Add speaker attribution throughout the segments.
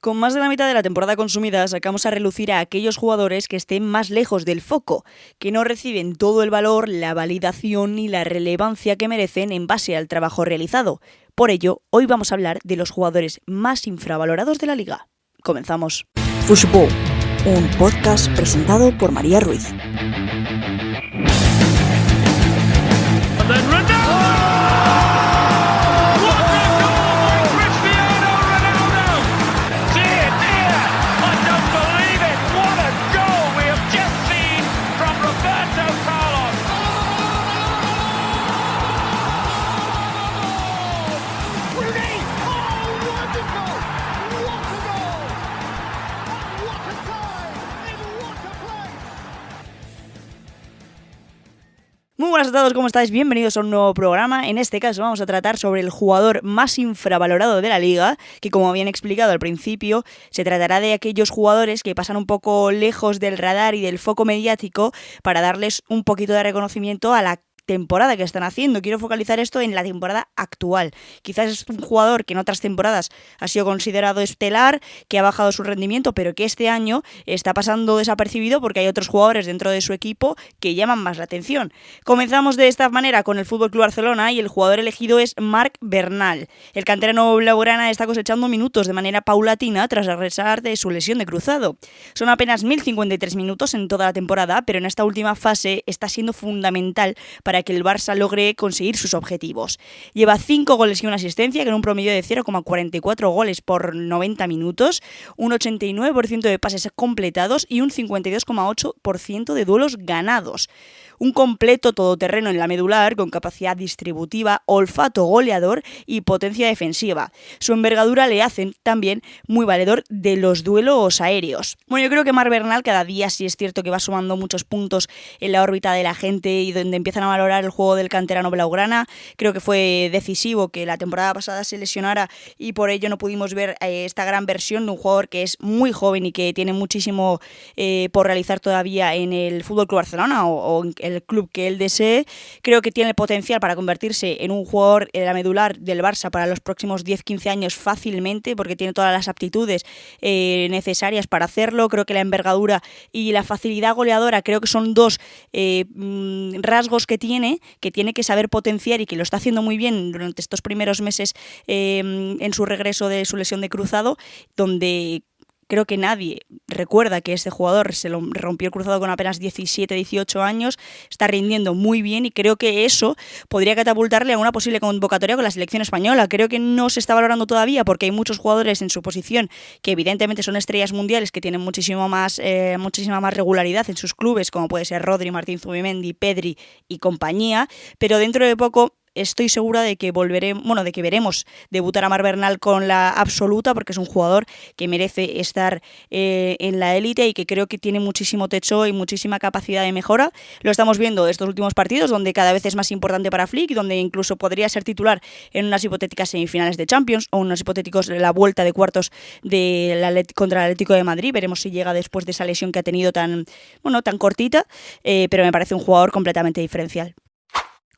Speaker 1: Con más de la mitad de la temporada consumida, sacamos a relucir a aquellos jugadores que estén más lejos del foco, que no reciben todo el valor, la validación ni la relevancia que merecen en base al trabajo realizado. Por ello, hoy vamos a hablar de los jugadores más infravalorados de la liga. Comenzamos.
Speaker 2: Fútbol, un podcast presentado por María Ruiz.
Speaker 1: Muy buenas a todos, ¿cómo estáis? Bienvenidos a un nuevo programa. En este caso vamos a tratar sobre el jugador más infravalorado de la liga, que como bien explicado al principio, se tratará de aquellos jugadores que pasan un poco lejos del radar y del foco mediático para darles un poquito de reconocimiento a la temporada que están haciendo. Quiero focalizar esto en la temporada actual. Quizás es un jugador que en otras temporadas ha sido considerado estelar, que ha bajado su rendimiento, pero que este año está pasando desapercibido porque hay otros jugadores dentro de su equipo que llaman más la atención. Comenzamos de esta manera con el FC Barcelona y el jugador elegido es Marc Bernal. El canterano blaugrana está cosechando minutos de manera paulatina tras regresar de su lesión de cruzado. Son apenas 1053 minutos en toda la temporada, pero en esta última fase está siendo fundamental para que el Barça logre conseguir sus objetivos. Lleva 5 goles y una asistencia, con un promedio de 0,44 goles por 90 minutos, un 89% de pases completados y un 52,8% de duelos ganados. Un completo todoterreno en la medular, con capacidad distributiva, olfato goleador y potencia defensiva. Su envergadura le hacen también muy valedor de los duelos aéreos. Bueno, yo creo que Marc Bernal cada día sí es cierto que va sumando muchos puntos en la órbita de la gente y donde empiezan a valorar el juego del canterano blaugrana. Creo que fue decisivo que la temporada pasada se lesionara y por ello no pudimos ver esta gran versión de un jugador que es muy joven y que tiene muchísimo por realizar todavía en el FC Barcelona o en el club que él desee. Creo que tiene el potencial para convertirse en un jugador en la medular del Barça para los próximos 10-15 años fácilmente, porque tiene todas las aptitudes necesarias para hacerlo. Creo que la envergadura y la facilidad goleadora creo que son dos rasgos que tiene que saber potenciar y que lo está haciendo muy bien durante estos primeros meses en su regreso de su lesión de cruzado, donde creo que nadie recuerda que este jugador se lo rompió el cruzado con apenas 17-18 años, está rindiendo muy bien y creo que eso podría catapultarle a una posible convocatoria con la selección española. Creo que no se está valorando todavía porque hay muchos jugadores en su posición que evidentemente son estrellas mundiales que tienen muchísima más regularidad en sus clubes, como puede ser Rodri, Martín Zubimendi, Pedri y compañía, pero dentro de poco estoy segura de que veremos debutar a Marc Bernal con la absoluta, porque es un jugador que merece estar en la élite y que creo que tiene muchísimo techo y muchísima capacidad de mejora. Lo estamos viendo estos últimos partidos, donde cada vez es más importante para Flick y donde incluso podría ser titular en unas hipotéticas semifinales de Champions o unos hipotéticos la vuelta de cuartos contra el Atlético de Madrid. Veremos si llega después de esa lesión que ha tenido tan cortita, pero me parece un jugador completamente diferencial.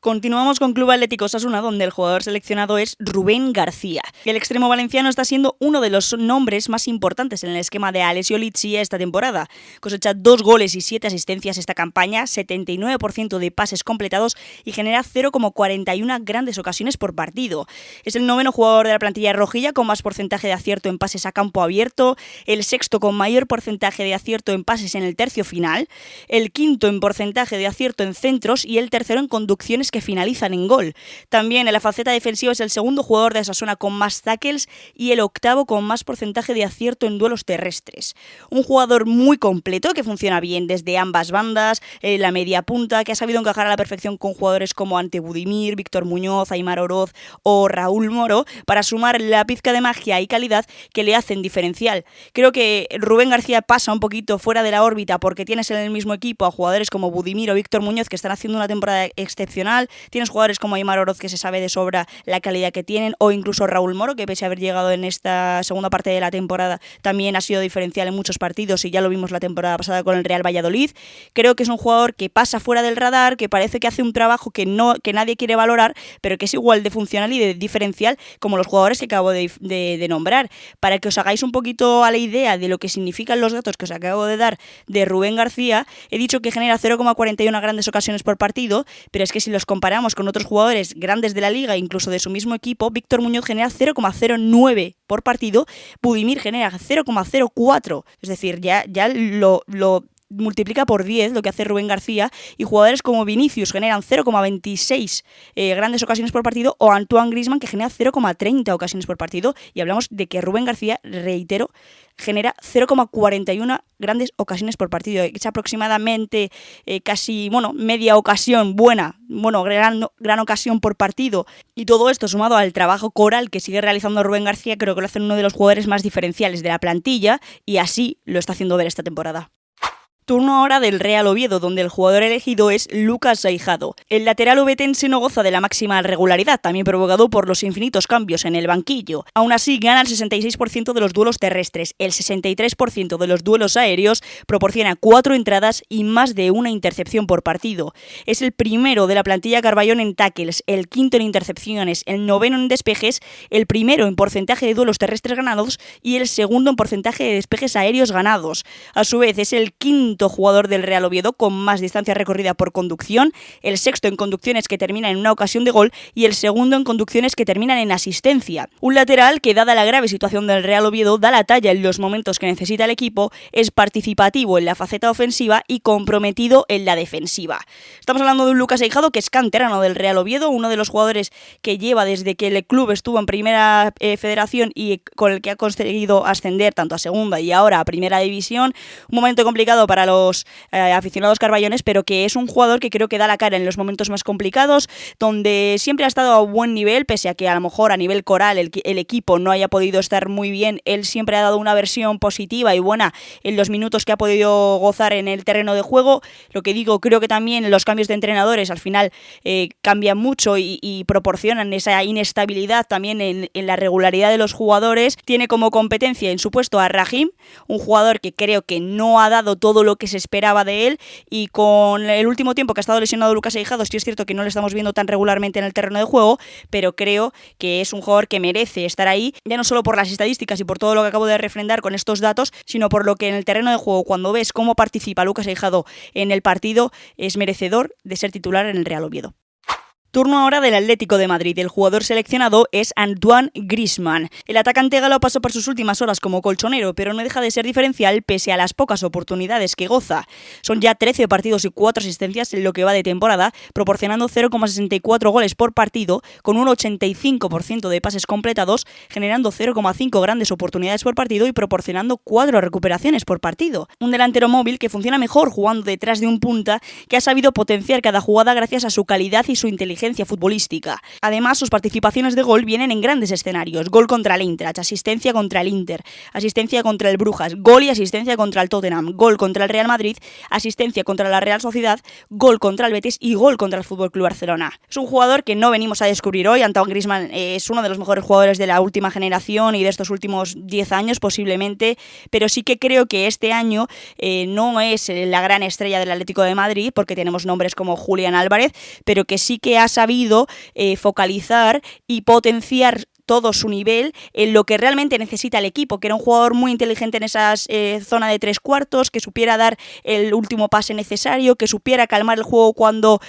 Speaker 1: Continuamos con Club Atlético Osasuna, donde el jugador seleccionado es Rubén García. El extremo valenciano está siendo uno de los nombres más importantes en el esquema de Alessio Lizzi esta temporada. Cosecha 2 goles y 7 asistencias esta campaña, 79% de pases completados y genera 0,41 grandes ocasiones por partido. Es el 9º jugador de la plantilla rojilla con más porcentaje de acierto en pases a campo abierto, el 6º con mayor porcentaje de acierto en pases en el tercio final, el 5º en porcentaje de acierto en centros y el 3º en conducciones que finalizan en gol. También en la faceta defensiva es el 2º jugador de Osasuna con más tackles y el 8º con más porcentaje de acierto en duelos terrestres. Un jugador muy completo que funciona bien desde ambas bandas, la media punta, que ha sabido encajar a la perfección con jugadores como Ante Budimir, Víctor Muñoz, Aimar Oroz o Raúl Moro para sumar la pizca de magia y calidad que le hacen diferencial. Creo que Rubén García pasa un poquito fuera de la órbita porque tienes en el mismo equipo a jugadores como Budimir o Víctor Muñoz que están haciendo una temporada excepcional, final. Tienes jugadores como Aimar Oroz, que se sabe de sobra la calidad que tienen, o incluso Raúl Moro, que pese a haber llegado en esta segunda parte de la temporada, también ha sido diferencial en muchos partidos y ya lo vimos la temporada pasada con el Real Valladolid. Creo que es un jugador que pasa fuera del radar, que parece que hace un trabajo que nadie quiere valorar, pero que es igual de funcional y de diferencial como los jugadores que acabo de nombrar. Para que os hagáis un poquito a la idea de lo que significan los datos que os acabo de dar de Rubén García, he dicho que genera 0,41 grandes ocasiones por partido, pero es que si los comparamos con otros jugadores grandes de la liga, incluso de su mismo equipo, Víctor Muñoz genera 0,09 por partido, Budimir genera 0,04, es decir, ya lo multiplica por 10 lo que hace Rubén García, y jugadores como Vinicius generan 0,26 grandes ocasiones por partido, o Antoine Griezmann, que genera 0,30 ocasiones por partido, y hablamos de que Rubén García, reitero, genera 0,41 grandes ocasiones por partido. Es aproximadamente casi, media ocasión buena, gran ocasión por partido. Y todo esto sumado al trabajo coral que sigue realizando Rubén García, creo que lo hace uno de los jugadores más diferenciales de la plantilla, y así lo está haciendo ver esta temporada. Turno ahora del Real Oviedo, donde el jugador elegido es Lucas Aijado. El lateral ovetense no goza de la máxima regularidad, también provocado por los infinitos cambios en el banquillo. Aún así, gana el 66% de los duelos terrestres, el 63% de los duelos aéreos, proporciona 4 entradas y más de una intercepción por partido. Es el primero de la plantilla Carballón en tackles, el quinto en intercepciones, el noveno en despejes, el primero en porcentaje de duelos terrestres ganados y el segundo en porcentaje de despejes aéreos ganados. A su vez, es el quinto jugador del Real Oviedo con más distancia recorrida por conducción, el sexto en conducciones que terminan en una ocasión de gol y el segundo en conducciones que terminan en asistencia. Un lateral que, dada la grave situación del Real Oviedo, da la talla en los momentos que necesita el equipo, es participativo en la faceta ofensiva y comprometido en la defensiva. Estamos hablando de un Lucas Aijado que es canterano del Real Oviedo, uno de los jugadores que lleva desde que el club estuvo en primera federación y con el que ha conseguido ascender tanto a segunda y ahora a primera división. Un momento complicado para los aficionados carballones, pero que es un jugador que creo que da la cara en los momentos más complicados, donde siempre ha estado a buen nivel, pese a que a lo mejor a nivel coral el equipo no haya podido estar muy bien. Él siempre ha dado una versión positiva y buena en los minutos que ha podido gozar en el terreno de juego. Lo que digo, creo que también los cambios de entrenadores al final cambian mucho y proporcionan esa inestabilidad también en la regularidad de los jugadores. Tiene como competencia en su puesto a Rahim, un jugador que creo que no ha dado todo lo que se esperaba de él, y con el último tiempo que ha estado lesionado Lucas Aijado, sí es cierto que no lo estamos viendo tan regularmente en el terreno de juego, pero creo que es un jugador que merece estar ahí, ya no solo por las estadísticas y por todo lo que acabo de refrendar con estos datos, sino por lo que en el terreno de juego, cuando ves cómo participa Lucas Aijado en el partido, es merecedor de ser titular en el Real Oviedo. Turno ahora del Atlético de Madrid. El jugador seleccionado es Antoine Griezmann. El atacante galo pasó por sus últimas horas como colchonero, pero no deja de ser diferencial pese a las pocas oportunidades que goza. Son ya 13 partidos y 4 asistencias en lo que va de temporada, proporcionando 0,64 goles por partido, con un 85% de pases completados, generando 0,5 grandes oportunidades por partido y proporcionando 4 recuperaciones por partido. Un delantero móvil que funciona mejor jugando detrás de un punta, que ha sabido potenciar cada jugada gracias a su calidad y su inteligencia futbolística. Además, sus participaciones de gol vienen en grandes escenarios: gol contra el Eintracht, asistencia contra el Inter, asistencia contra el Brujas, gol y asistencia contra el Tottenham, gol contra el Real Madrid, asistencia contra la Real Sociedad, gol contra el Betis y gol contra el FC Barcelona. Es un jugador que no venimos a descubrir hoy. Antoine Griezmann es uno de los mejores jugadores de la última generación y de estos últimos 10 años posiblemente, pero sí que creo que este año no es la gran estrella del Atlético de Madrid, porque tenemos nombres como Julián Álvarez, pero que sí que ha sabido focalizar y potenciar todo su nivel en lo que realmente necesita el equipo, que era un jugador muy inteligente en esa zona de 3/4, que supiera dar el último pase necesario, que supiera calmar el juego cuando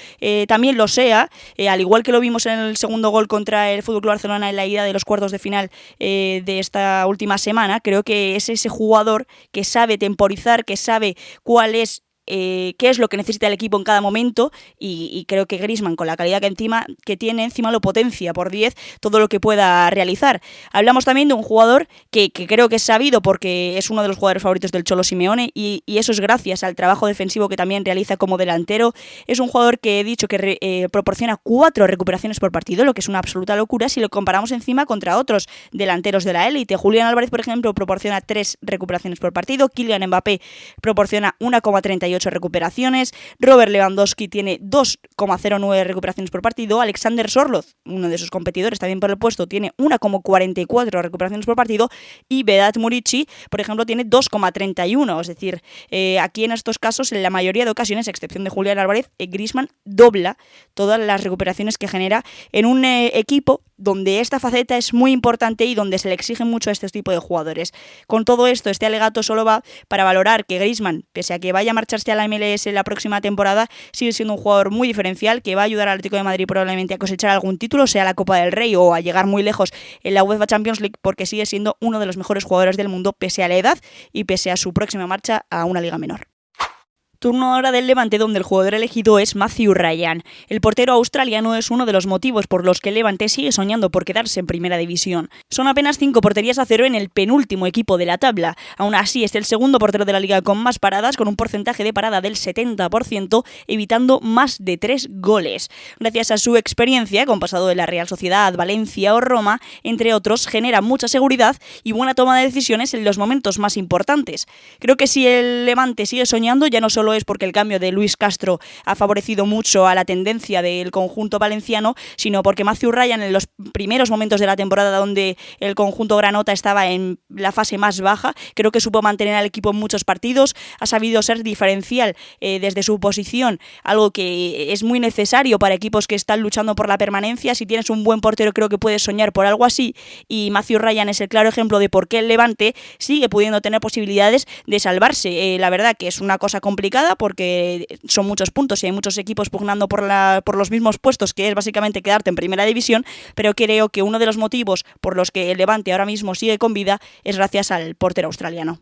Speaker 1: también lo sea, al igual que lo vimos en el segundo gol contra el FC Barcelona en la ida de los cuartos de final de esta última semana. Creo que es ese jugador que sabe temporizar, que sabe cuál es qué es lo que necesita el equipo en cada momento, y creo que Griezmann, con la calidad que tiene encima, lo potencia por 10 todo lo que pueda realizar. Hablamos también de un jugador que creo que es sabido, porque es uno de los jugadores favoritos del Cholo Simeone, y eso es gracias al trabajo defensivo que también realiza como delantero. Es un jugador que he dicho que proporciona 4 recuperaciones por partido, lo que es una absoluta locura si lo comparamos encima contra otros delanteros de la élite. Julián Álvarez, por ejemplo, proporciona 3 recuperaciones por partido, Kylian Mbappé proporciona 1,38 2,98 recuperaciones, Robert Lewandowski tiene 2,09 recuperaciones por partido, Alexander Sorloth, uno de sus competidores también por el puesto, tiene 1,44 recuperaciones por partido, y Vedat Murici, por ejemplo, tiene 2,31, es decir, aquí en estos casos, en la mayoría de ocasiones, a excepción de Julián Álvarez, Griezmann dobla todas las recuperaciones que genera en un equipo donde esta faceta es muy importante y donde se le exige mucho a este tipo de jugadores. Con todo esto, este alegato solo va para valorar que Griezmann, pese a que vaya a marcharse a la MLS la próxima temporada, sigue siendo un jugador muy diferencial que va a ayudar al Atlético de Madrid probablemente a cosechar algún título, sea la Copa del Rey o a llegar muy lejos en la UEFA Champions League, porque sigue siendo uno de los mejores jugadores del mundo pese a la edad y pese a su próxima marcha a una liga menor. Turno ahora del Levante, donde el jugador elegido es Matthew Ryan. El portero australiano es uno de los motivos por los que el Levante sigue soñando por quedarse en primera división. Son apenas 5 porterías a 0 en el penúltimo equipo de la tabla. Aún así, es el segundo portero de la liga con más paradas, con un porcentaje de parada del 70%, evitando más de 3 goles. Gracias a su experiencia, con pasado de la Real Sociedad, Valencia o Roma, entre otros, genera mucha seguridad y buena toma de decisiones en los momentos más importantes. Creo que si el Levante sigue soñando, ya no solo es porque el cambio de Luis Castro ha favorecido mucho a la tendencia del conjunto valenciano, sino porque Matthew Ryan, en los primeros momentos de la temporada donde el conjunto granota estaba en la fase más baja, creo que supo mantener al equipo en muchos partidos, ha sabido ser diferencial desde su posición, algo que es muy necesario para equipos que están luchando por la permanencia. Si tienes un buen portero, creo que puedes soñar por algo así, y Matthew Ryan es el claro ejemplo de por qué el Levante sigue pudiendo tener posibilidades de salvarse. La verdad que es una cosa complicada, porque son muchos puntos y hay muchos equipos pugnando por los mismos puestos, que es básicamente quedarte en primera división, pero creo que uno de los motivos por los que el Levante ahora mismo sigue con vida es gracias al portero australiano.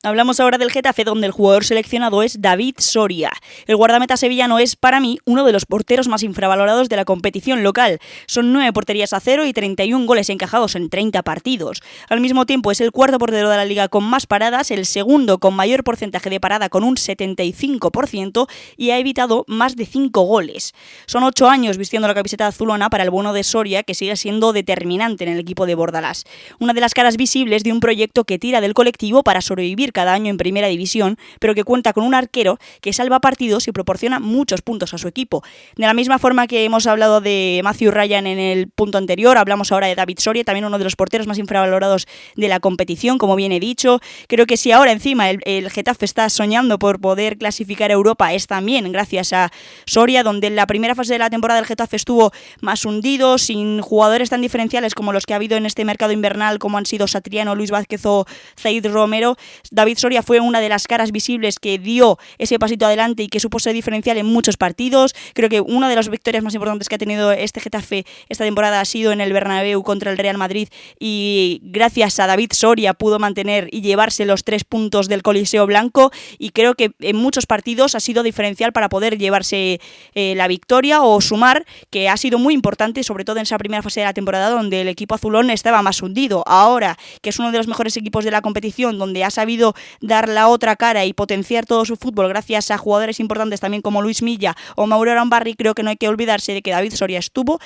Speaker 1: Hablamos ahora del Getafe, donde el jugador seleccionado es David Soria. El guardameta sevillano es, para mí, uno de los porteros más infravalorados de la competición local. Son 9 porterías a 0 y 31 goles encajados en 30 partidos. Al mismo tiempo, es el cuarto portero de la liga con más paradas, el segundo con mayor porcentaje de parada con un 75%, y ha evitado más de 5 goles. Son 8 años vistiendo la camiseta azulona para el bueno de Soria, que sigue siendo determinante en el equipo de Bordalás. Una de las caras visibles de un proyecto que tira del colectivo para sobrevivir cada año en primera división, pero que cuenta con un arquero que salva partidos y proporciona muchos puntos a su equipo. De la misma forma que hemos hablado de Matthew Ryan en el punto anterior, hablamos ahora de David Soria, también uno de los porteros más infravalorados de la competición, como bien he dicho. Creo que si ahora encima el Getafe está soñando por poder clasificar a Europa, es también gracias a Soria, donde en la primera fase de la temporada el Getafe estuvo más hundido, sin jugadores tan diferenciales como los que ha habido en este mercado invernal, como han sido Satriano, Luis Vázquez o Zaid Romero. David Soria fue una de las caras visibles que dio ese pasito adelante y que supo ser diferencial en muchos partidos. Creo que una de las victorias más importantes que ha tenido este Getafe esta temporada ha sido en el Bernabéu contra el Real Madrid, y gracias a David Soria pudo mantener y llevarse los 3 puntos del Coliseo Blanco, y creo que en muchos partidos ha sido diferencial para poder llevarse la victoria o sumar, que ha sido muy importante, sobre todo en esa primera fase de la temporada donde el equipo azulón estaba más hundido. Ahora, que es uno de los mejores equipos de la competición, donde ha sabido dar la otra cara y potenciar todo su fútbol gracias a jugadores importantes también como Luis Milla o Mauro Arambarri, creo que no hay que olvidarse de que David Soria estuvo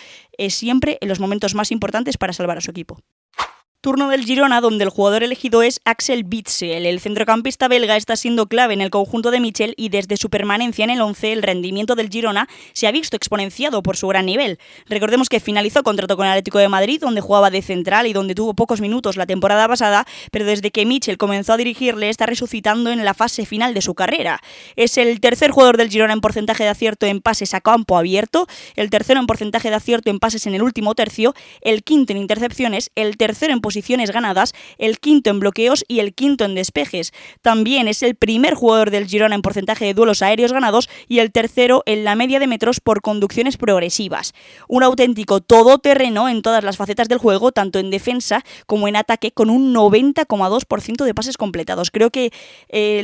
Speaker 1: siempre en los momentos más importantes para salvar a su equipo. Turno del Girona, donde el jugador elegido es Axel Witsel. El centrocampista belga está siendo clave en el conjunto de Michel, y desde su permanencia en el 11 el rendimiento del Girona se ha visto exponenciado por su gran nivel. Recordemos que finalizó contrato con el Atlético de Madrid, donde jugaba de central y donde tuvo pocos minutos la temporada pasada, pero desde que Michel comenzó a dirigirle está resucitando en la fase final de su carrera. Es el tercer jugador del Girona en porcentaje de acierto en pases a campo abierto, el tercero en porcentaje de acierto en pases en el último tercio, el quinto en intercepciones, el tercero en posiciones ganadas, el quinto en bloqueos y el quinto en despejes. También es el primer jugador del Girona en porcentaje de duelos aéreos ganados y el tercero en la media de metros por conducciones progresivas. Un auténtico todoterreno en todas las facetas del juego, tanto en defensa como en ataque, con un 90,2% de pases completados. Creo que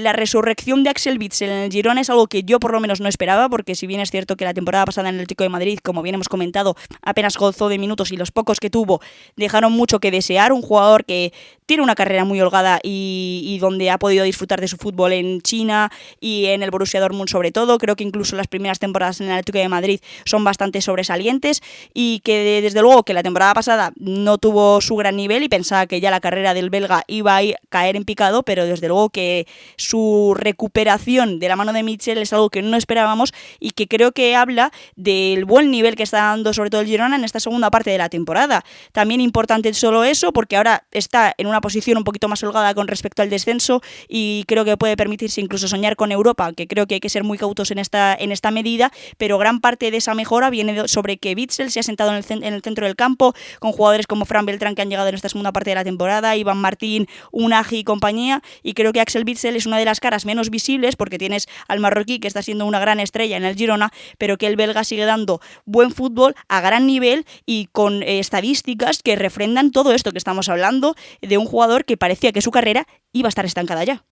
Speaker 1: la resurrección de Axel Witsel en el Girona es algo que yo por lo menos no esperaba, porque si bien es cierto que la temporada pasada en el Atlético de Madrid, como bien hemos comentado, apenas gozó de minutos y los pocos que tuvo dejaron mucho que desear. un jugador que tiene una carrera muy holgada y donde ha podido disfrutar de su fútbol en China y en el Borussia Dortmund sobre todo. Creo que incluso las primeras temporadas en el Atlético de Madrid son bastante sobresalientes y que desde luego que la temporada pasada no tuvo su gran nivel y pensaba que ya la carrera del belga iba a caer en picado, pero desde luego que su recuperación de la mano de Mitchell es algo que no esperábamos y que creo que habla del buen nivel que está dando sobre todo el Girona en esta segunda parte de la temporada. También importante solo eso, porque ahora está en una posición un poquito más holgada con respecto al descenso y creo que puede permitirse incluso soñar con Europa, aunque creo que hay que ser muy cautos en esta medida, pero gran parte de esa mejora viene sobre que Witsel se ha sentado en el centro del campo, con jugadores como Fran Beltrán que han llegado en esta segunda parte de la temporada, Iván Martín, Unagi y compañía, y creo que Axel Witsel es una de las caras menos visibles porque tienes al marroquí que está siendo una gran estrella en el Girona, pero que el belga sigue dando buen fútbol a gran nivel y con estadísticas que refrendan todo esto que estamos hablando de un jugador que parecía que su carrera iba a estar estancada ya.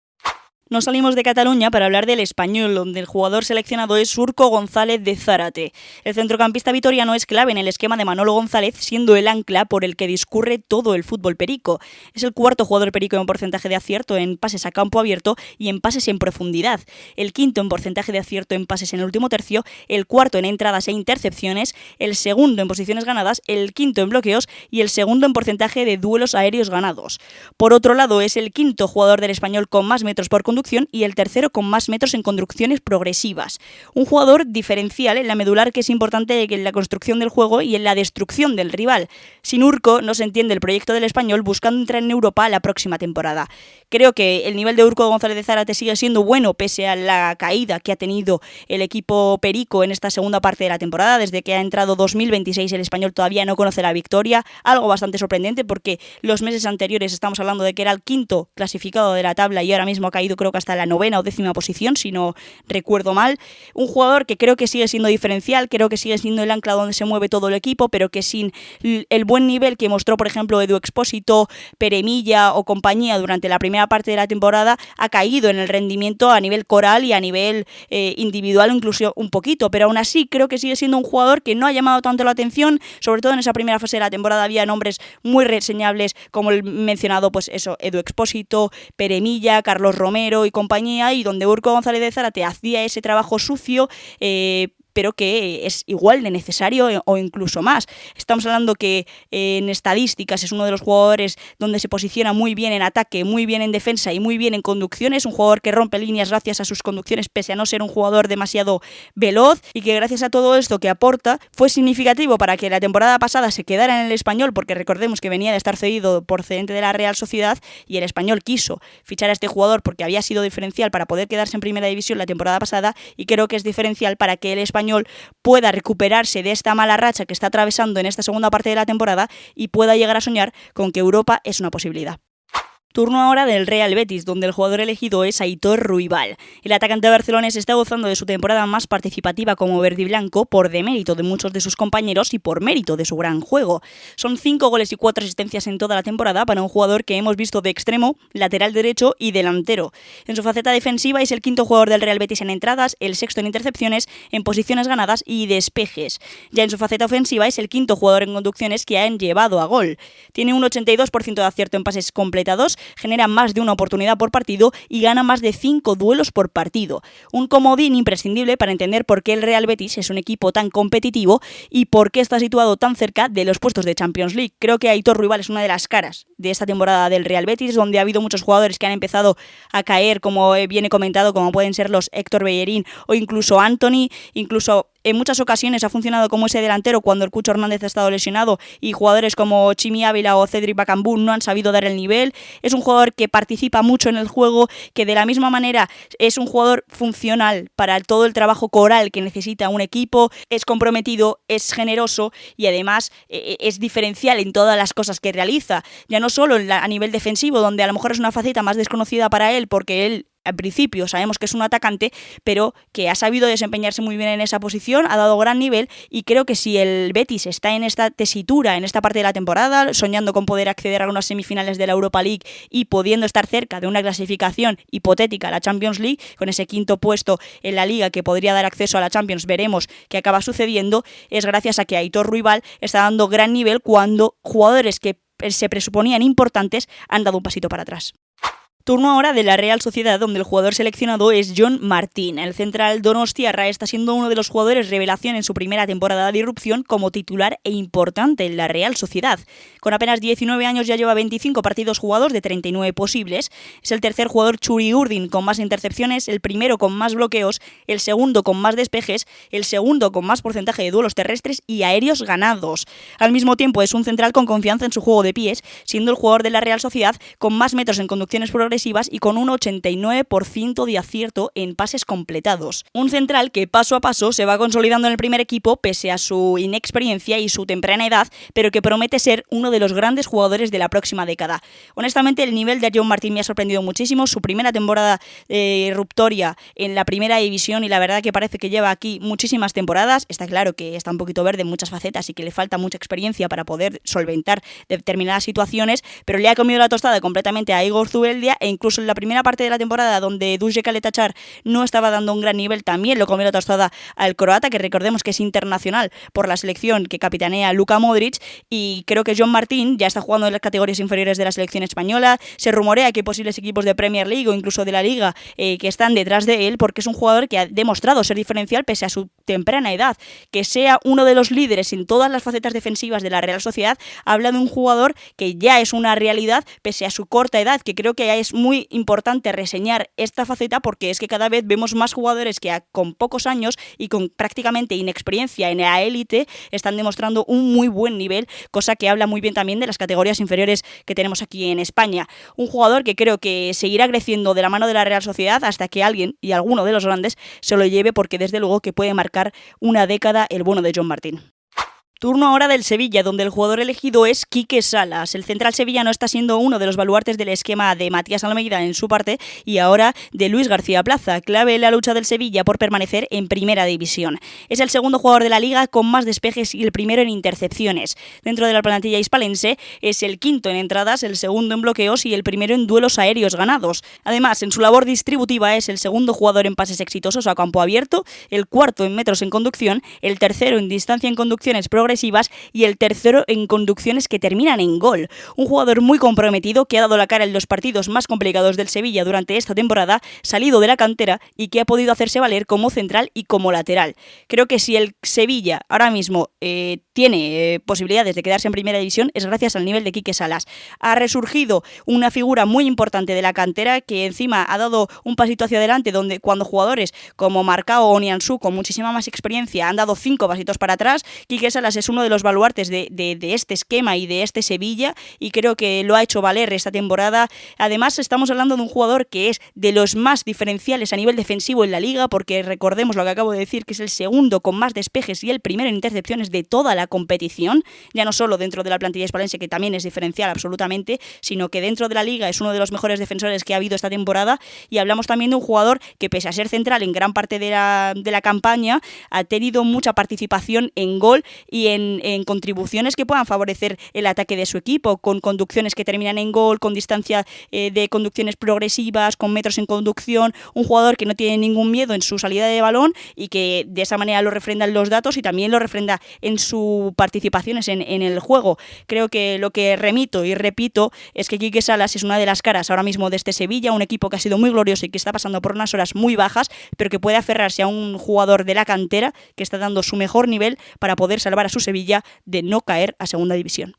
Speaker 1: Nos salimos de Cataluña para hablar del Español, donde el jugador seleccionado es Urko González de Zárate. El centrocampista vitoriano es clave en el esquema de Manolo González, siendo el ancla por el que discurre todo el fútbol perico. Es el cuarto jugador perico en porcentaje de acierto en pases a campo abierto y en pases en profundidad. El quinto en porcentaje de acierto en pases en el último tercio, el cuarto en entradas e intercepciones, el segundo en posiciones ganadas, el quinto en bloqueos y el segundo en porcentaje de duelos aéreos ganados. Por otro lado, es el quinto jugador del Español con más metros por conducción y el tercero con más metros en conducciones progresivas. Un jugador diferencial en la medular que es importante en la construcción del juego y en la destrucción del rival. Sin Urko no se entiende el proyecto del Español buscando entrar en Europa la próxima temporada. Creo que el nivel de Urko González de Zárate sigue siendo bueno pese a la caída que ha tenido el equipo perico en esta segunda parte de la temporada. Desde que ha entrado 2026 el Español todavía no conoce la victoria, algo bastante sorprendente porque los meses anteriores estamos hablando de que era el quinto clasificado de la tabla y ahora mismo ha caído creo que hasta la 9ª o 10ª posición, si no recuerdo mal. Un jugador que creo que sigue siendo diferencial, creo que sigue siendo el ancla donde se mueve todo el equipo, pero que sin el buen nivel que mostró, por ejemplo, Edu Expósito, Peremilla o compañía durante la primera parte de la temporada, ha caído en el rendimiento a nivel coral y a nivel individual incluso un poquito, pero aún así creo que sigue siendo un jugador que no ha llamado tanto la atención, sobre todo en esa primera fase de la temporada había nombres muy reseñables como el mencionado, pues eso, Edu Expósito, Peremilla, Carlos Romero y compañía, y donde Urko González de Zárate hacía ese trabajo sucio, pero que es igual de necesario o incluso más. Estamos hablando que en estadísticas es uno de los jugadores donde se posiciona muy bien en ataque, muy bien en defensa y muy bien en conducciones, un jugador que rompe líneas gracias a sus conducciones pese a no ser un jugador demasiado veloz y que gracias a todo esto que aporta fue significativo para que la temporada pasada se quedara en el Español, porque recordemos que venía de estar cedido procedente de la Real Sociedad y el Español quiso fichar a este jugador porque había sido diferencial para poder quedarse en primera división la temporada pasada y creo que es diferencial para que el Español pueda recuperarse de esta mala racha que está atravesando en esta segunda parte de la temporada y pueda llegar a soñar con que Europa es una posibilidad. Turno ahora del Real Betis, donde el jugador elegido es Aitor Ruibal. El atacante barcelonés está gozando de su temporada más participativa como verde y blanco por demérito de muchos de sus compañeros y por mérito de su gran juego. Son 5 goles y 4 asistencias en toda la temporada para un jugador que hemos visto de extremo, lateral derecho y delantero. En su faceta defensiva es el quinto jugador del Real Betis en entradas, el sexto en intercepciones, en posiciones ganadas y despejes. Ya en su faceta ofensiva es el quinto jugador en conducciones que han llevado a gol. Tiene un 82% de acierto en pases completados, genera más de una oportunidad por partido y gana más de 5 duelos por partido. Un comodín imprescindible para entender por qué el Real Betis es un equipo tan competitivo y por qué está situado tan cerca de los puestos de Champions League. Creo que Aitor Ruibal es una de las caras de esta temporada del Real Betis, donde ha habido muchos jugadores que han empezado a caer, como viene comentado, como pueden ser los Héctor Bellerín o incluso Anthony, incluso en muchas ocasiones ha funcionado como ese delantero cuando el Cucho Hernández ha estado lesionado y jugadores como Chimi Ávila o Cedric Bakambu no han sabido dar el nivel. Es un jugador que participa mucho en el juego, que de la misma manera es un jugador funcional para todo el trabajo coral que necesita un equipo, es comprometido, es generoso y además es diferencial en todas las cosas que realiza. Ya no solo a nivel defensivo, donde a lo mejor es una faceta más desconocida para él porque él al principio sabemos que es un atacante, pero que ha sabido desempeñarse muy bien en esa posición, ha dado gran nivel y creo que si el Betis está en esta tesitura, en esta parte de la temporada, soñando con poder acceder a unas semifinales de la Europa League y pudiendo estar cerca de una clasificación hipotética a la Champions League, con ese quinto puesto en la Liga que podría dar acceso a la Champions, veremos qué acaba sucediendo, es gracias a que Aitor Ruibal está dando gran nivel cuando jugadores que se presuponían importantes han dado un pasito para atrás. Turno ahora de la Real Sociedad, donde el jugador seleccionado es Jon Martín. El central donostiarra está siendo uno de los jugadores revelación en su primera temporada de irrupción como titular e importante en la Real Sociedad. Con apenas 19 años ya lleva 25 partidos jugados de 39 posibles. Es el tercer jugador Txuri-urdin con más intercepciones, el primero con más bloqueos, el segundo con más despejes, el segundo con más porcentaje de duelos terrestres y aéreos ganados. Al mismo tiempo es un central con confianza en su juego de pies, siendo el jugador de la Real Sociedad con más metros en conducciones progresivas y con un 89% de acierto en pases completados. Un central que paso a paso se va consolidando en el primer equipo pese a su inexperiencia y su temprana edad, pero que promete ser uno de los grandes jugadores de la próxima década. Honestamente, el nivel de Jon Martín me ha sorprendido muchísimo. Su primera temporada irruptoria en la primera división, y la verdad que parece que lleva aquí muchísimas temporadas. Está claro que está un poquito verde en muchas facetas y que le falta mucha experiencia para poder solventar determinadas situaciones, pero le ha comido la tostada completamente a Igor Zubeldia, e incluso en la primera parte de la temporada, donde Dušan Kaletačar no estaba dando un gran nivel, también lo comió la tostada al croata, que recordemos que es internacional por la selección que capitanea Luka Modric, y creo que Jon Martín ya está jugando en las categorías inferiores de la selección española. Se rumorea que hay posibles equipos de Premier League o incluso de la Liga que están detrás de él, porque es un jugador que ha demostrado ser diferencial pese a su temprana edad. Que sea uno de los líderes en todas las facetas defensivas de la Real Sociedad habla de un jugador que ya es una realidad pese a su corta edad, que creo que es muy importante reseñar esta faceta, porque es que cada vez vemos más jugadores que con pocos años y con prácticamente inexperiencia en la élite están demostrando un muy buen nivel, cosa que habla muy bien también de las categorías inferiores que tenemos aquí en España. Un jugador que creo que seguirá creciendo de la mano de la Real Sociedad hasta que alguien, y alguno de los grandes, se lo lleve, porque desde luego que puede marcar una década el bueno de Jon Martín. Turno ahora del Sevilla, donde el jugador elegido es Quique Salas. El central sevillano está siendo uno de los baluartes del esquema de Matías Almeida en su parte y ahora de Luis García Plaza, clave en la lucha del Sevilla por permanecer en primera división. Es el segundo jugador de la liga con más despejes y el primero en intercepciones. Dentro de la plantilla hispalense es el quinto en entradas, el segundo en bloqueos y el primero en duelos aéreos ganados. Además, en su labor distributiva es el segundo jugador en pases exitosos a campo abierto, el cuarto en metros en conducción, el tercero en distancia en conducciones progresivas y el tercero en conducciones que terminan en gol. Un jugador muy comprometido que ha dado la cara en los partidos más complicados del Sevilla durante esta temporada, salido de la cantera y que ha podido hacerse valer como central y como lateral. Creo que si el Sevilla ahora mismo tiene posibilidades de quedarse en primera división es gracias al nivel de Quique Salas. Ha resurgido una figura muy importante de la cantera que encima ha dado un pasito hacia adelante, donde cuando jugadores como Marcao o Nianzú con muchísima más experiencia han dado 5 pasitos para atrás, Quique Salas es uno de los baluartes de este esquema y de este Sevilla, y creo que lo ha hecho valer esta temporada. Además, estamos hablando de un jugador que es de los más diferenciales a nivel defensivo en la liga, porque recordemos lo que acabo de decir, que es el segundo con más despejes y el primero en intercepciones de toda la competición, ya no solo dentro de la plantilla hispalense, que también es diferencial absolutamente, sino que dentro de la liga es uno de los mejores defensores que ha habido esta temporada. Y hablamos también de un jugador que, pese a ser central en gran parte de la campaña, ha tenido mucha participación en gol y en contribuciones que puedan favorecer el ataque de su equipo, con conducciones que terminan en gol, con distancia de conducciones progresivas, con metros en conducción. Un jugador que no tiene ningún miedo en su salida de balón y que de esa manera lo refrendan los datos y también lo refrenda en sus participaciones en el juego. Creo que lo que remito y repito es que Quique Salas es una de las caras ahora mismo de este Sevilla, un equipo que ha sido muy glorioso y que está pasando por unas horas muy bajas, pero que puede aferrarse a un jugador de la cantera que está dando su mejor nivel para poder salvar a su Sevilla de no caer a segunda división.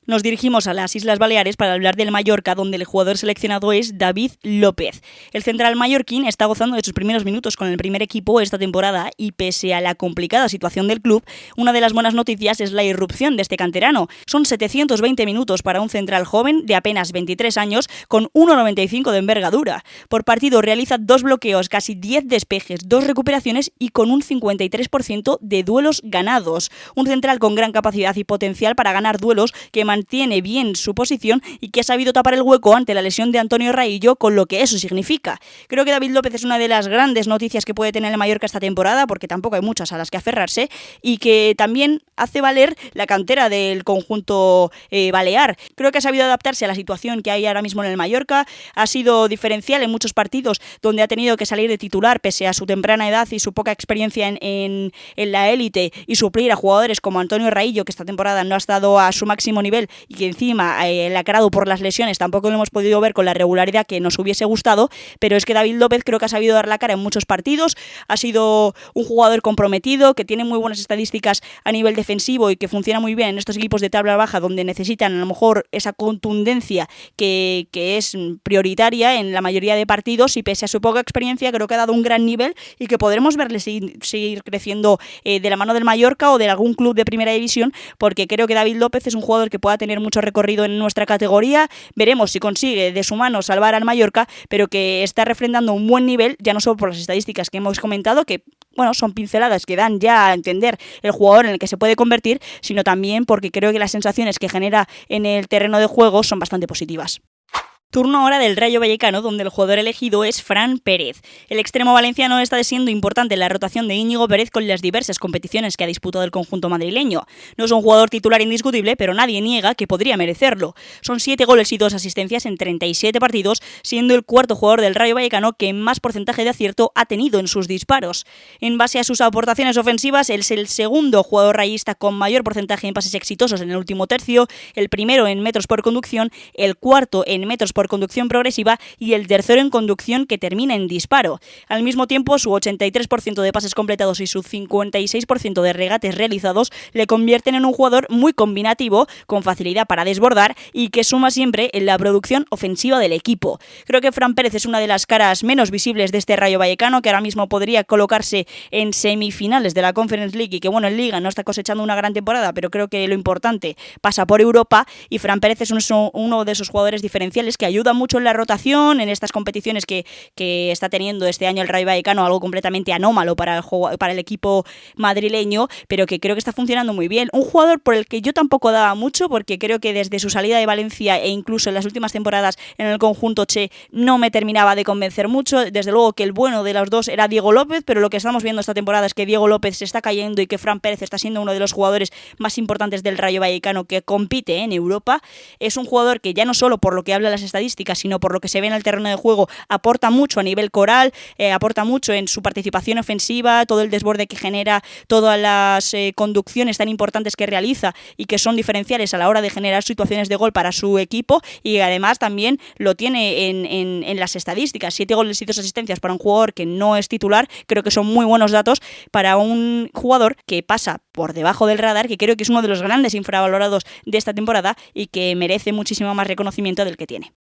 Speaker 1: Nos dirigimos a las Islas Baleares para hablar del Mallorca, donde el jugador seleccionado es David López. El central mallorquín está gozando de sus primeros minutos con el primer equipo esta temporada y, pese a la complicada situación del club, una de las buenas noticias es la irrupción de este canterano. Son 720 minutos para un central joven de apenas 23 años con 1,95 de envergadura. Por partido realiza 2 bloqueos, casi 10 despejes, 2 recuperaciones y con un 53% de duelos ganados. Un central con gran capacidad y potencial para ganar duelos, que mantiene bien su posición y que ha sabido tapar el hueco ante la lesión de Antonio Raillo, con lo que eso significa. Creo que David López es una de las grandes noticias que puede tener el Mallorca esta temporada, porque tampoco hay muchas a las que aferrarse, y que también hace valer la cantera del conjunto balear. Creo que ha sabido adaptarse a la situación que hay ahora mismo en el Mallorca, ha sido diferencial en muchos partidos donde ha tenido que salir de titular pese a su temprana edad y su poca experiencia en la élite, y suplir a jugadores como Antonio Raillo, que esta temporada no ha estado a su máximo nivel nivel y que encima lacrado por las lesiones tampoco lo hemos podido ver con la regularidad que nos hubiese gustado, pero es que David López creo que ha sabido dar la cara en muchos partidos, ha sido un jugador comprometido, que tiene muy buenas estadísticas a nivel defensivo y que funciona muy bien en estos equipos de tabla baja donde necesitan a lo mejor esa contundencia que es prioritaria en la mayoría de partidos, y pese a su poca experiencia creo que ha dado un gran nivel y que podremos verle seguir creciendo de la mano del Mallorca o de algún club de primera división, porque creo que David López es un jugador que pueda tener mucho recorrido en nuestra categoría. Veremos si consigue de su mano salvar al Mallorca, pero que está refrendando un buen nivel, ya no solo por las estadísticas que hemos comentado, que son pinceladas que dan ya a entender el jugador en el que se puede convertir, sino también porque creo que las sensaciones que genera en el terreno de juego son bastante positivas. Turno ahora del Rayo Vallecano, donde el jugador elegido es Fran Pérez. El extremo valenciano está siendo importante en la rotación de Íñigo Pérez con las diversas competiciones que ha disputado el conjunto madrileño. No es un jugador titular indiscutible, pero nadie niega que podría merecerlo. Son 7 goles y 2 asistencias en 37 partidos, siendo el cuarto jugador del Rayo Vallecano que más porcentaje de acierto ha tenido en sus disparos. En base a sus aportaciones ofensivas, es el segundo jugador rayista con mayor porcentaje en pases exitosos en el último tercio, el primero en metros por conducción, el cuarto en metros por conducción progresiva y el tercero en conducción que termina en disparo. Al mismo tiempo, su 83% de pases completados y su 56% de regates realizados le convierten en un jugador muy combinativo, con facilidad para desbordar y que suma siempre en la producción ofensiva del equipo. Creo que Fran Pérez es una de las caras menos visibles de este Rayo Vallecano, que ahora mismo podría colocarse en semifinales de la Conference League y que en Liga no está cosechando una gran temporada, pero creo que lo importante pasa por Europa, y Fran Pérez es uno de esos jugadores diferenciales que ayuda mucho en la rotación, en estas competiciones que está teniendo este año el Rayo Vallecano, algo completamente anómalo para el equipo madrileño, pero que creo que está funcionando muy bien. Un jugador por el que yo tampoco daba mucho, porque creo que desde su salida de Valencia e incluso en las últimas temporadas en el conjunto Che no me terminaba de convencer mucho. Desde luego que el bueno de los dos era Diego López, pero lo que estamos viendo esta temporada es que Diego López se está cayendo y que Fran Pérez está siendo uno de los jugadores más importantes del Rayo Vallecano que compite en Europa. Es un jugador que ya no solo por lo que habla las estadísticas, sino por lo que se ve en el terreno de juego, aporta mucho a nivel coral, aporta mucho en su participación ofensiva, todo el desborde que genera, todas las conducciones tan importantes que realiza y que son diferenciales a la hora de generar situaciones de gol para su equipo, y además también lo tiene en las estadísticas. 7 goles y 2 asistencias para un jugador que no es titular, creo que son muy buenos datos para un jugador que pasa por debajo del radar, que creo que es uno de los grandes infravalorados de esta temporada y que merece muchísimo más reconocimiento del que tiene.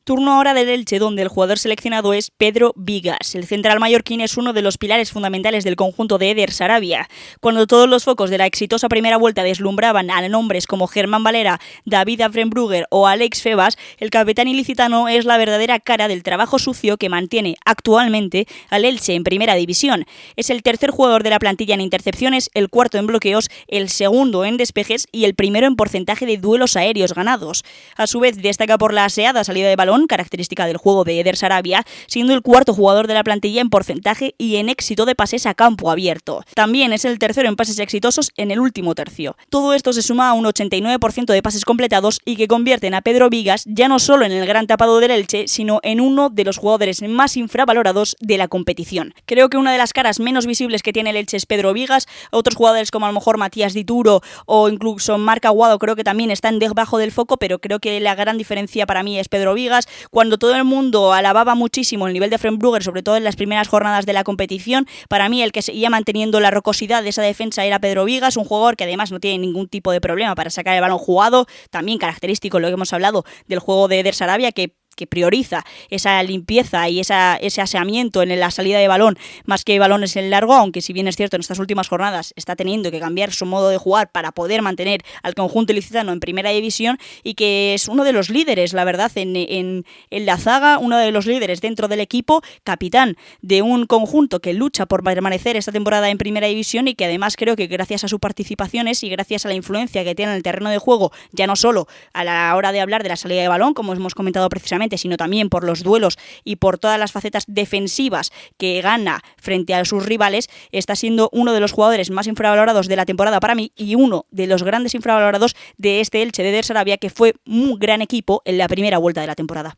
Speaker 1: Turno ahora del Elche, donde el jugador seleccionado es Pedro Vigas. El central mallorquín es uno de los pilares fundamentales del conjunto de Eder Sarabia. Cuando todos los focos de la exitosa primera vuelta deslumbraban a nombres como Germán Valera, David Afrenbrugger o Alex Febas, el capitán ilicitano es la verdadera cara del trabajo sucio que mantiene actualmente al Elche en primera división. Es el tercer jugador de la plantilla en intercepciones, el cuarto en bloqueos, el segundo en despejes y el primero en porcentaje de duelos aéreos ganados. A su vez, destaca por la aseada salida de balón, característica del juego de Eder Sarabia, siendo el cuarto jugador de la plantilla en porcentaje y en éxito de pases a campo abierto. También es el tercero en pases exitosos en el último tercio. Todo esto se suma a un 89% de pases completados y que convierten a Pedro Vigas ya no solo en el gran tapado del Elche, sino en uno de los jugadores más infravalorados de la competición. Creo que una de las caras menos visibles que tiene el Elche es Pedro Vigas. Otros jugadores como a lo mejor Matías Dituro o incluso Marc Aguado creo que también están debajo del foco, pero creo que la gran diferencia para mí es Pedro Vigas. Cuando todo el mundo alababa muchísimo el nivel de Afrenbrugger, sobre todo en las primeras jornadas de la competición, para mí el que seguía manteniendo la rocosidad de esa defensa era Pedro Vigas, un jugador que además no tiene ningún tipo de problema para sacar el balón jugado, también característico lo que hemos hablado del juego de Eder Sarabia, que prioriza esa limpieza y ese aseamiento en la salida de balón más que balones en largo, aunque si bien es cierto en estas últimas jornadas está teniendo que cambiar su modo de jugar para poder mantener al conjunto ilicitano en primera división, y que es uno de los líderes, la verdad, en la zaga, uno de los líderes dentro del equipo, capitán de un conjunto que lucha por permanecer esta temporada en primera división, y que además creo que gracias a sus participaciones y gracias a la influencia que tiene en el terreno de juego, ya no solo a la hora de hablar de la salida de balón, como hemos comentado precisamente, sino también por los duelos y por todas las facetas defensivas que gana frente a sus rivales, está siendo uno de los jugadores más infravalorados de la temporada para mí y uno de los grandes infravalorados de este Elche de Eder Sarabia, que fue un gran equipo en la primera vuelta de la temporada.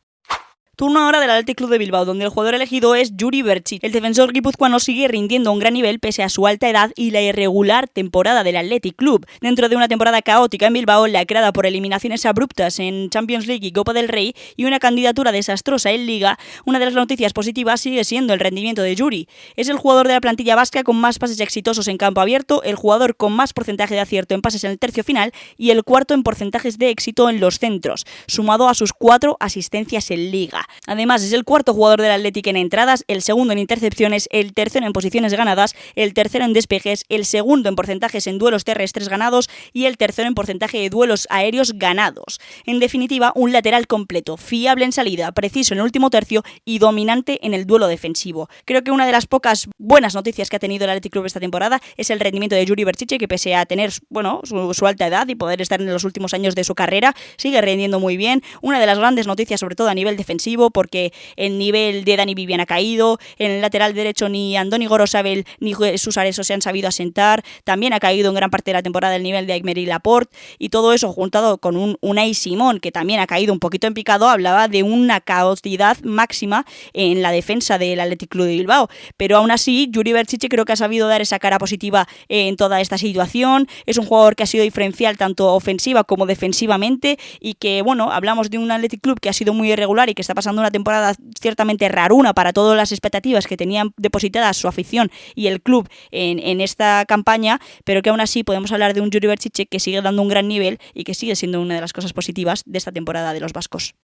Speaker 1: Turno ahora del Athletic Club de Bilbao, donde el jugador elegido es Juri Berčić. El defensor guipuzcoano sigue rindiendo a un gran nivel pese a su alta edad y la irregular temporada del Athletic Club. Dentro de una temporada caótica en Bilbao, lacrada por eliminaciones abruptas en Champions League y Copa del Rey y una candidatura desastrosa en Liga, una de las noticias positivas sigue siendo el rendimiento de Juri. Es el jugador de la plantilla vasca con más pases exitosos en campo abierto, el jugador con más porcentaje de acierto en pases en el tercio final y el cuarto en porcentajes de éxito en los centros, sumado a sus 4 asistencias en Liga. Además, es el cuarto jugador del Athletic en entradas, el segundo en intercepciones, el tercero en posiciones ganadas, el tercero en despejes, el segundo en porcentajes en duelos terrestres ganados y el tercero en porcentaje de duelos aéreos ganados. En definitiva, un lateral completo, fiable en salida, preciso en el último tercio y dominante en el duelo defensivo. Creo que una de las pocas buenas noticias que ha tenido el Athletic Club esta temporada es el rendimiento de Juri Berčić, que pese a tener su alta edad y poder estar en los últimos años de su carrera, sigue rendiendo muy bien. Una de las grandes noticias, sobre todo a nivel defensivo, porque el nivel de Dani Vivian ha caído, en el lateral derecho ni Andoni Gorosabel ni Jesús Areso se han sabido asentar, también ha caído en gran parte de la temporada el nivel de Aymeric Laporte, y todo eso juntado con un Unai Simón, que también ha caído un poquito en picado, hablaba de una caosidad máxima en la defensa del Athletic Club de Bilbao, pero aún así Juri Berčić creo que ha sabido dar esa cara positiva en toda esta situación. Es un jugador que ha sido diferencial tanto ofensiva como defensivamente y que, hablamos de un Athletic Club que ha sido muy irregular y que está pasando una temporada ciertamente raruna para todas las expectativas que tenían depositadas su afición y el club en esta campaña, pero que aún así podemos hablar de un Juri Berčić que sigue dando un gran nivel y que sigue siendo una de las cosas positivas de esta temporada de los vascos.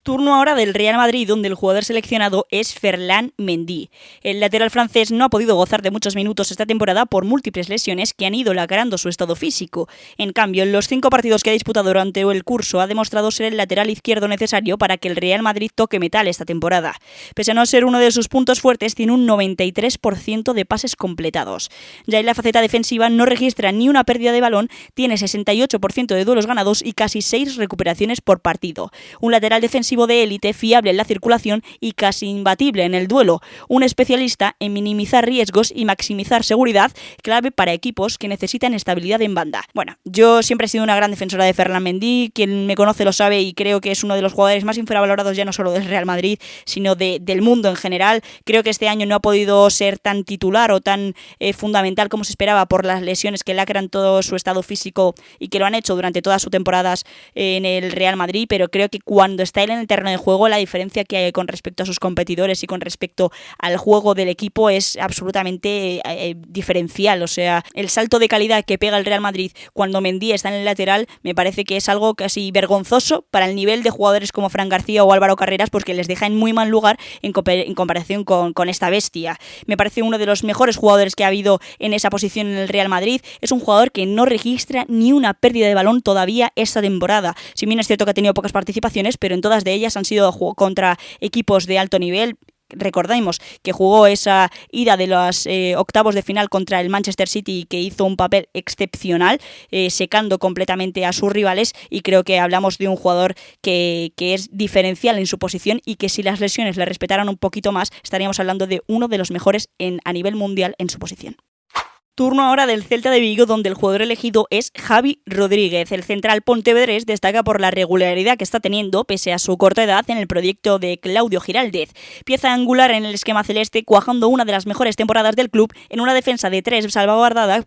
Speaker 1: Turno ahora del Real Madrid, donde el jugador seleccionado es Ferland Mendy. El lateral francés no ha podido gozar de muchos minutos esta temporada por múltiples lesiones que han ido lacrando su estado físico. En cambio, en los 5 partidos que ha disputado durante el curso ha demostrado ser el lateral izquierdo necesario para que el Real Madrid toque metal esta temporada. Pese a no ser uno de sus puntos fuertes, tiene un 93% de pases completados. Ya en la faceta defensiva no registra ni una pérdida de balón, tiene 68% de duelos ganados y casi 6 recuperaciones por partido. Un lateral defensivo de élite, fiable en la circulación y casi imbatible en el duelo. Un especialista en minimizar riesgos y maximizar seguridad, clave para equipos que necesitan estabilidad en banda. Bueno, yo siempre he sido una gran defensora de Ferland Mendy, quien me conoce lo sabe y creo que es uno de los jugadores más infravalorados ya no solo del Real Madrid, sino del mundo en general. Creo que este año no ha podido ser tan titular o tan fundamental como se esperaba por las lesiones que lacran todo su estado físico y que lo han hecho durante todas sus temporadas en el Real Madrid, pero creo que cuando está él en el terreno de juego, la diferencia que hay con respecto a sus competidores y con respecto al juego del equipo es absolutamente diferencial. O sea, el salto de calidad que pega el Real Madrid cuando Mendy está en el lateral me parece que es algo casi vergonzoso para el nivel de jugadores como Fran García o Álvaro Carreras, porque les deja en muy mal lugar en comparación con esta bestia. Me parece uno de los mejores jugadores que ha habido en esa posición en el Real Madrid. Es un jugador que no registra ni una pérdida de balón todavía esta temporada. Si bien es cierto que ha tenido pocas participaciones, pero en todas de ellas han sido contra equipos de alto nivel. Recordemos que jugó esa ida de los octavos de final contra el Manchester City, que hizo un papel excepcional, secando completamente a sus rivales, y creo que hablamos de un jugador que es diferencial en su posición y que si las lesiones le respetaran un poquito más, estaríamos hablando de uno de los mejores a nivel mundial en su posición. Turno ahora del Celta de Vigo, donde el jugador elegido es Javi Rodríguez. El central pontevedrés destaca por la regularidad que está teniendo, pese a su corta edad, en el proyecto de Claudio Giraldez. Pieza angular en el esquema celeste, cuajando una de las mejores temporadas del club en una defensa de 3 salvaguardadas.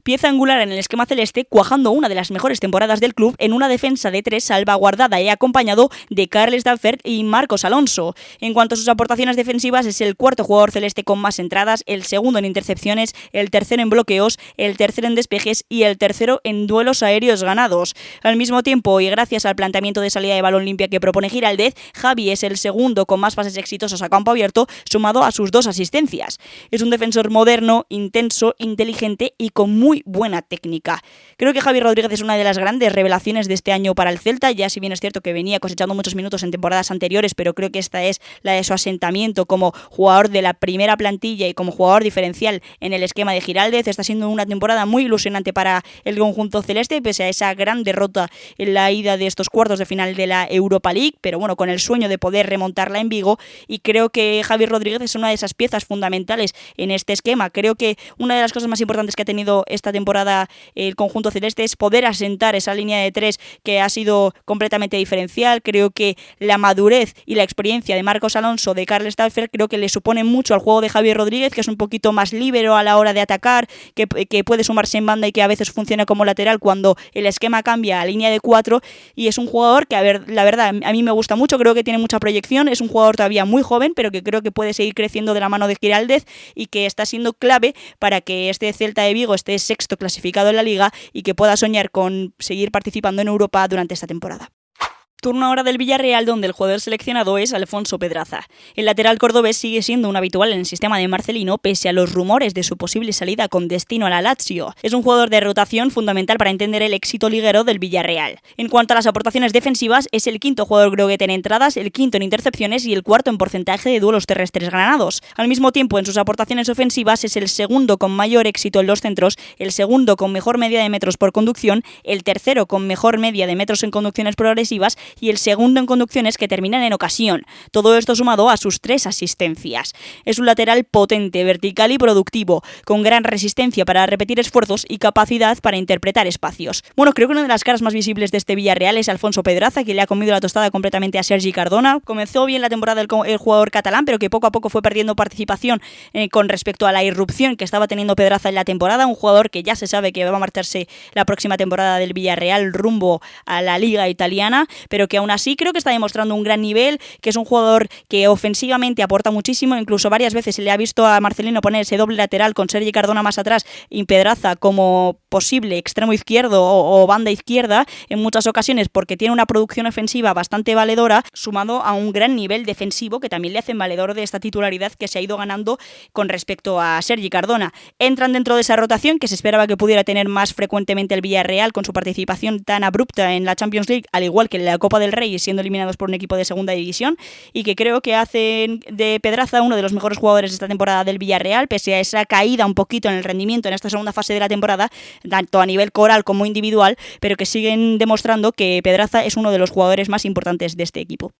Speaker 1: Pieza angular en el esquema celeste, cuajando una de las mejores temporadas del club en una defensa de 3 salvaguardada y acompañado de Carles Daffert y Marcos Alonso. En cuanto a sus aportaciones defensivas, es el cuarto jugador celeste con más entradas, el segundo en intercepciones, el tercero en bloqueos, el tercero en despejes y el tercero en duelos aéreos ganados. Al mismo tiempo, y gracias al planteamiento de salida de balón limpia que propone Giraldez, Javi es el segundo con más pases exitosos a campo abierto, sumado a sus 2 asistencias. Es un defensor moderno, intenso, inteligente y con muy buena técnica. Creo que Javi Rodríguez es una de las grandes revelaciones de este año para el Celta, ya si bien es cierto que venía cosechando muchos minutos en temporadas anteriores, pero creo que esta es la de su asentamiento como jugador de la primera plantilla y como jugador diferencial en el esquema de Giraldez. Está siendo una temporada muy ilusionante para el conjunto celeste, pese a esa gran derrota en la ida de estos cuartos de final de la Europa League, pero bueno, con el sueño de poder remontarla en Vigo, y creo que Javi Rodríguez es una de esas piezas fundamentales en este esquema. Creo que una de las cosas más importantes que ha tenido esta esta temporada el conjunto celeste es poder asentar esa línea de 3 que ha sido completamente diferencial. Creo que la madurez y la experiencia de Marcos Alonso, de Karl Stauffer, creo que le supone mucho al juego de Javier Rodríguez, que es un poquito más líbero a la hora de atacar, que puede sumarse en banda y que a veces funciona como lateral cuando el esquema cambia a línea de 4, y es un jugador que, la verdad, a mí me gusta mucho, creo que tiene mucha proyección, es un jugador todavía muy joven, pero que creo que puede seguir creciendo de la mano de Giraldez y que está siendo clave para que este Celta de Vigo esté sexto clasificado en la Liga y que pueda soñar con seguir participando en Europa durante esta temporada. Turno ahora del Villarreal, donde el jugador seleccionado es Alfonso Pedraza. El lateral cordobés sigue siendo un habitual en el sistema de Marcelino, pese a los rumores de su posible salida con destino a la Lazio. Es un jugador de rotación fundamental para entender el éxito liguero del Villarreal. En cuanto a las aportaciones defensivas, es el quinto jugador groguete en entradas, el quinto en intercepciones y el cuarto en porcentaje de duelos terrestres ganados. Al mismo tiempo, en sus aportaciones ofensivas es el segundo con mayor éxito en los centros, el segundo con mejor media de metros por conducción, el tercero con mejor media de metros en conducciones progresivas y el segundo en conducciones que terminan en ocasión. Todo esto sumado a sus 3 asistencias. Es un lateral potente, vertical y productivo, con gran resistencia para repetir esfuerzos y capacidad para interpretar espacios. Bueno, creo que una de las caras más visibles de este Villarreal es Alfonso Pedraza, que le ha comido la tostada completamente a Sergi Cardona. Comenzó bien la temporada el jugador catalán, pero que poco a poco fue perdiendo participación con respecto a la irrupción que estaba teniendo Pedraza en la temporada. Un jugador que ya se sabe que va a marcharse la próxima temporada del Villarreal rumbo a la Liga italiana, pero que aún así creo que está demostrando un gran nivel, que es un jugador que ofensivamente aporta muchísimo. Incluso varias veces se le ha visto a Marcelino poner ese doble lateral con Sergi Cardona más atrás y Pedraza como posible extremo izquierdo o banda izquierda en muchas ocasiones, porque tiene una producción ofensiva bastante valedora, sumado a un gran nivel defensivo que también le hacen valedor de esta titularidad que se ha ido ganando con respecto a Sergi Cardona. Entran dentro de esa rotación que se esperaba que pudiera tener más frecuentemente el Villarreal con su participación tan abrupta en la Champions League, al igual que en la Copa del Rey, siendo eliminados por un equipo de segunda división, y que creo que hacen de Pedraza uno de los mejores jugadores de esta temporada del Villarreal, pese a esa caída un poquito en el rendimiento en esta segunda fase de la temporada, tanto a nivel coral como individual, pero que siguen demostrando que Pedraza es uno de los jugadores más importantes de este equipo.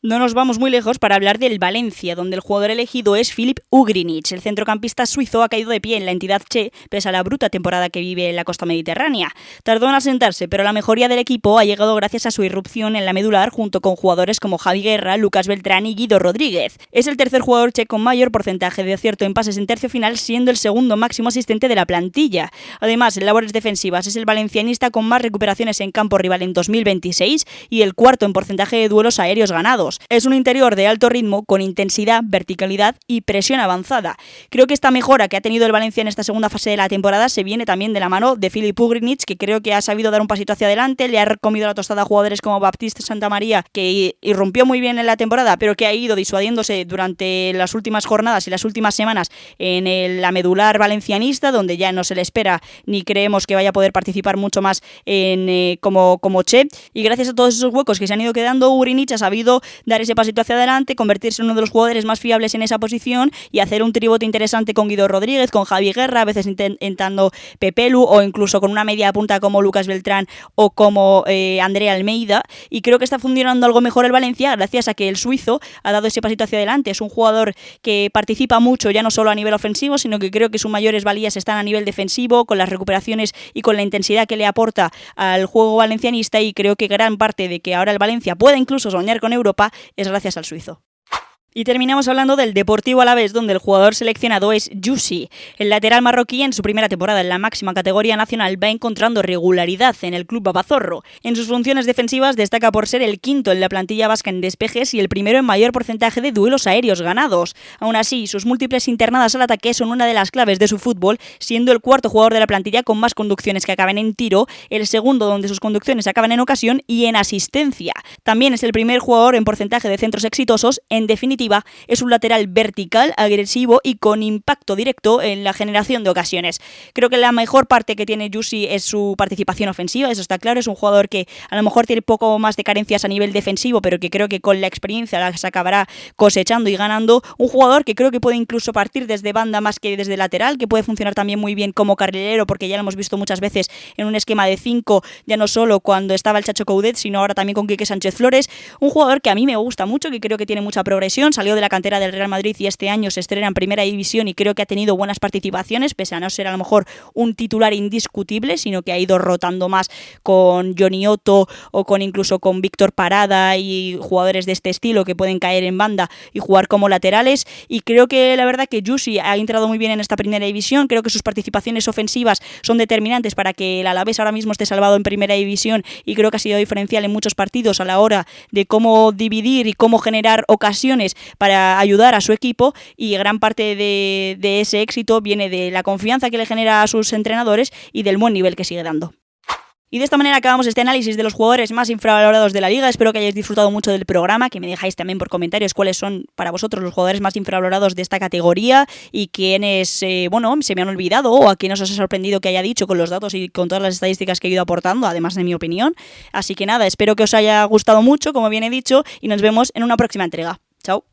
Speaker 1: No nos vamos muy lejos para hablar del Valencia, donde el jugador elegido es Filip Ugrinic. El centrocampista suizo ha caído de pie en la entidad che, pese a la bruta temporada que vive en la costa mediterránea. Tardó en asentarse, pero la mejoría del equipo ha llegado gracias a su irrupción en la medular junto con jugadores como Javi Guerra, Lucas Beltrán y Guido Rodríguez. Es el tercer jugador che con mayor porcentaje de acierto en pases en tercio final, siendo el segundo máximo asistente de la plantilla. Además, en labores defensivas es el valencianista con más recuperaciones en campo rival en 2026 y el cuarto en porcentaje de duelos aéreos ganados. Es un interior de alto ritmo, con intensidad, verticalidad y presión avanzada. Creo que esta mejora que ha tenido el Valencia en esta segunda fase de la temporada se viene también de la mano de Filip Ugrinic, que creo que ha sabido dar un pasito hacia adelante, le ha comido la tostada a jugadores como Baptiste Santamaría, que irrumpió muy bien en la temporada, pero que ha ido disuadiéndose durante las últimas jornadas y las últimas semanas en la medular valencianista, donde ya no se le espera ni creemos que vaya a poder participar mucho más como che. Y gracias a todos esos huecos que se han ido quedando, Ugrinic ha sabido dar ese pasito hacia adelante, convertirse en uno de los jugadores más fiables en esa posición y hacer un tribote interesante con Guido Rodríguez, con Javi Guerra, a veces intentando Pepelu o incluso con una media punta como Lucas Beltrán o como Andrea Almeida, y creo que está funcionando algo mejor el Valencia gracias a que el suizo ha dado ese pasito hacia adelante. Es un jugador que participa mucho, ya no solo a nivel ofensivo, sino que creo que sus mayores valías están a nivel defensivo, con las recuperaciones y con la intensidad que le aporta al juego valencianista, y creo que gran parte de que ahora el Valencia pueda incluso soñar con Europa es gracias al suizo. Y terminamos hablando del Deportivo Alavés, donde el jugador seleccionado es Yusi. El lateral marroquí en su primera temporada en la máxima categoría nacional va encontrando regularidad en el club babazorro. En sus funciones defensivas destaca por ser el quinto en la plantilla vasca en despejes y el primero en mayor porcentaje de duelos aéreos ganados. Aún así, sus múltiples internadas al ataque son una de las claves de su fútbol, siendo el cuarto jugador de la plantilla con más conducciones que acaben en tiro, el segundo donde sus conducciones acaban en ocasión y en asistencia. También es el primer jugador en porcentaje de centros exitosos. En definitiva, es un lateral vertical, agresivo y con impacto directo en la generación de ocasiones. Creo que la mejor parte que tiene Yusi es su participación ofensiva, eso está claro. Es un jugador que a lo mejor tiene poco más de carencias a nivel defensivo, pero que creo que con la experiencia las acabará cosechando y ganando. Un jugador que creo que puede incluso partir desde banda más que desde lateral, que puede funcionar también muy bien como carrilero, porque ya lo hemos visto muchas veces en un esquema de 5, ya no solo cuando estaba el Chacho Coudet, sino ahora también con Quique Sánchez Flores. Un jugador que a mí me gusta mucho, que creo que tiene mucha progresión, división, salió de la cantera del Real Madrid y este año se estrena en primera división y creo que ha tenido buenas participaciones, pese a no ser a lo mejor un titular indiscutible, sino que ha ido rotando más con Johnny Otto o incluso con Víctor Parada y jugadores de este estilo que pueden caer en banda y jugar como laterales. Y creo que la verdad que Yusi ha entrado muy bien en esta primera división. Creo que sus participaciones ofensivas son determinantes para que el Alavés ahora mismo esté salvado en primera división, y creo que ha sido diferencial en muchos partidos a la hora de cómo dividir y cómo generar ocasiones para ayudar a su equipo, y gran parte de ese éxito viene de la confianza que le genera a sus entrenadores y del buen nivel que sigue dando. Y de esta manera acabamos este análisis de los jugadores más infravalorados de la liga. Espero que hayáis disfrutado mucho del programa, que me dejáis también por comentarios cuáles son para vosotros los jugadores más infravalorados de esta categoría y quiénes, se me han olvidado o a quién os ha sorprendido que haya dicho con los datos y con todas las estadísticas que he ido aportando, además de mi opinión. Así que nada, espero que os haya gustado mucho, como bien he dicho, y nos vemos en una próxima entrega. Chao.